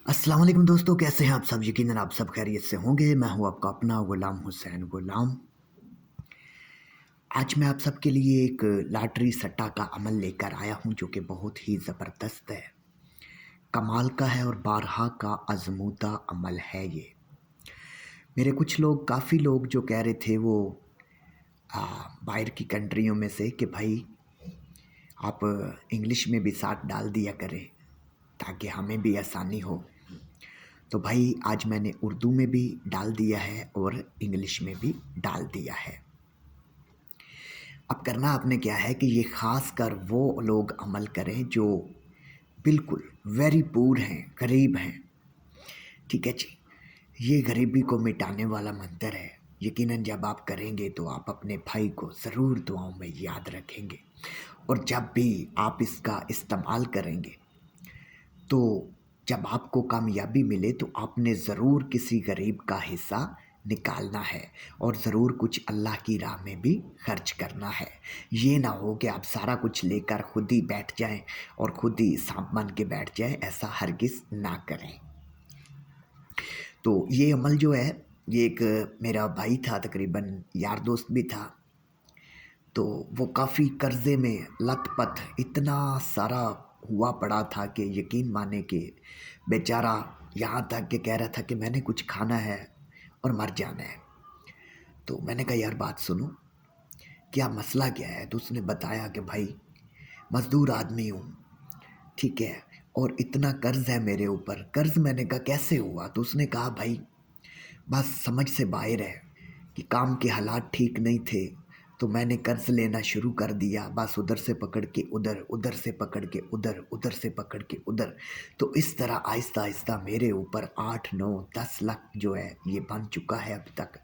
अस्सलाम वालेकुम दोस्तों, कैसे हैं आप सब? यकीनन आप सब खैरियत से होंगे। मैं हूं आपका अपना गुलाम हुसैन गुलाम। आज मैं आप सबके लिए एक लॉटरी सट्टा का अमल लेकर आया हूं जो कि बहुत ही ज़बरदस्त है, कमाल का है और बारहा का आजमूदा अमल है ये। मेरे कुछ लोग, काफ़ी लोग जो कह रहे थे वो आ, बाहर की कंट्रियों में से कि भाई आप इंग्लिश में भी साथ डाल दिया करें ताकि हमें भी आसानी हो। तो भाई आज मैंने उर्दू में भी डाल दिया है और इंग्लिश में भी डाल दिया है। अब करना आपने क्या है कि ये ख़ास कर वो लोग अमल करें जो बिल्कुल वेरी पूर हैं, गरीब हैं। ठीक है जी, ये गरीबी को मिटाने वाला मंत्र है। यकीनन जब आप करेंगे तो आप अपने भाई को ज़रूर दुआओं में याद रखेंगे, और जब भी आप इसका इस्तेमाल करेंगे तो जब आपको कामयाबी मिले तो आपने ज़रूर किसी गरीब का हिस्सा निकालना है और ज़रूर कुछ अल्लाह की राह में भी खर्च करना है। ये ना हो कि आप सारा कुछ लेकर खुद ही बैठ जाएं और खुद ही सांप बन के बैठ जाएं, ऐसा हरगिज़ ना करें। तो ये अमल जो है, ये एक मेरा भाई था, तकरीबन यार दोस्त भी था। तो वो काफ़ी कर्ज़े में लथपथ इतना सारा हुआ पड़ा था कि यकीन माने कि बेचारा यहाँ तक कि कह रहा था कि मैंने कुछ खाना है और मर जाना है। तो मैंने कहा यार बात सुनो, क्या मसला क्या है? तो उसने बताया कि भाई मज़दूर आदमी हूँ, ठीक है, और इतना कर्ज़ है मेरे ऊपर। कर्ज़? मैंने कहा कैसे हुआ? तो उसने कहा भाई बस समझ से बाहर है कि काम के हालात ठीक नहीं थे, तो मैंने कर्ज़ लेना शुरू कर दिया। बस उधर से पकड़ के उधर, उधर से पकड़ के उधर, उधर से पकड़ के उधर। तो इस तरह आहिस्ता आहिस्ता मेरे ऊपर 8 9 10 लाख जो है ये बन चुका है अब तक।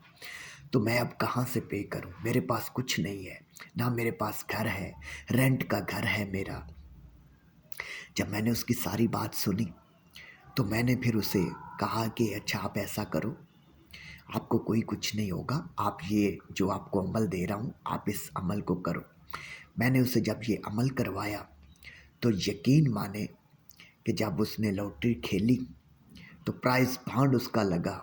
तो मैं अब कहाँ से पे करूँ? मेरे पास कुछ नहीं है, ना मेरे पास घर है, रेंट का घर है मेरा। जब मैंने उसकी सारी बात सुनी तो मैंने फिर उसे कहा कि अच्छा आप ऐसा करो, आपको कोई कुछ नहीं होगा, आप ये जो आपको अमल दे रहा हूँ आप इस अमल को करो। मैंने उसे जब ये अमल करवाया तो यकीन माने कि जब उसने लॉटरी खेली तो प्राइज़ फांड उसका लगा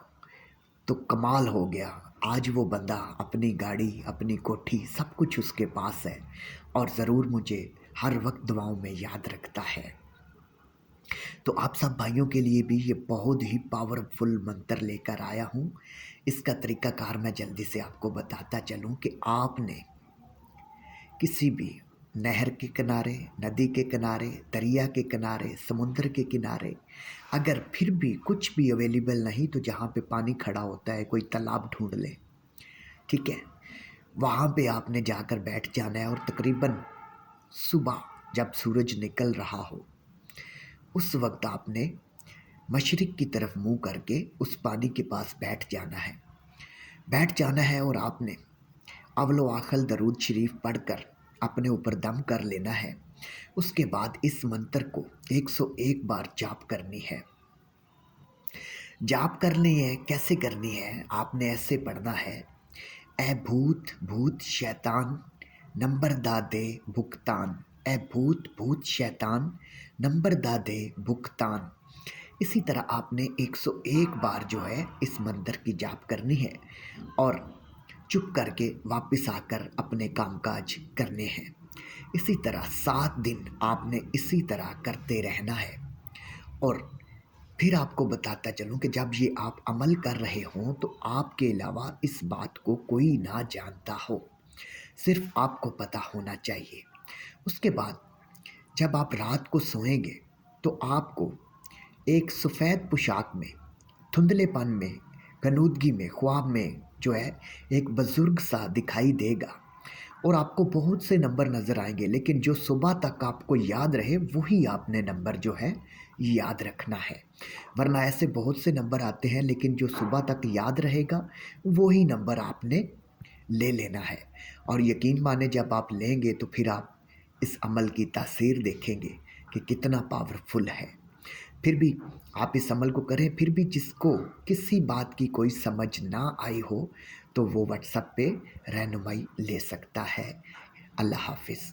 तो कमाल हो गया। आज वो बंदा अपनी गाड़ी, अपनी कोठी, सब कुछ उसके पास है और ज़रूर मुझे हर वक्त दुआओं में याद रखता है। तो आप सब भाइयों के लिए भी ये बहुत ही पावरफुल मंत्र लेकर आया हूँ। इसका तरीक़ाकार मैं जल्दी से आपको बताता चलूँ कि आपने किसी भी नहर के किनारे, नदी के किनारे, दरिया के किनारे, समुद्र के किनारे, अगर फिर भी कुछ भी अवेलेबल नहीं तो जहाँ पे पानी खड़ा होता है कोई तालाब ढूंढ लें, ठीक है। वहाँ पे आपने जाकर बैठ जाना है और तकरीबन सुबह जब सूरज निकल रहा हो उस वक्त आपने मशरिक़ की तरफ मुँह करके उस पानी के पास बैठ जाना है और आपने अव्वल व आखिर दरूद शरीफ पढ़कर अपने ऊपर दम कर लेना है। उसके बाद इस मंत्र को 101 बार जाप करनी है। जाप करनी है, कैसे करनी है? आपने ऐसे पढ़ना है, ए भूत भूत शैतान नंबर दादे भुगतान, ए भूत भूत शैतान नंबर दादे भुगतान। इसी तरह आपने 101 बार जो है इस मंत्र की जाप करनी है और चुप करके वापस आकर अपने कामकाज करने हैं। इसी तरह 7 दिन आपने इसी तरह करते रहना है। और फिर आपको बताता चलूँ कि जब ये आप अमल कर रहे हों तो आपके अलावा इस बात को कोई ना जानता हो, सिर्फ आपको पता होना चाहिए। उसके बाद जब आप रात को सोएंगे तो आपको एक सफ़ेद पोशाक में, धुंधलेपन में, गनूदगी में, ख्वाब में जो है एक बुज़ुर्ग सा दिखाई देगा और आपको बहुत से नंबर नज़र आएंगे, लेकिन जो सुबह तक आपको याद रहे वही आपने नंबर जो है याद रखना है। वरना ऐसे बहुत से नंबर आते हैं लेकिन जो सुबह तक याद रहेगा वही नंबर आपने ले लेना है। और यकीन माने जब आप लेंगे तो फिर आप इस अमल की तासीर देखेंगे कि कितना पावरफुल है। फिर भी आप इस अमल को करें। फिर भी जिसको किसी बात की कोई समझ ना आई हो तो वो व्हाट्सएप पे रहनुमाई ले सकता है। अल्लाह हाफिज़।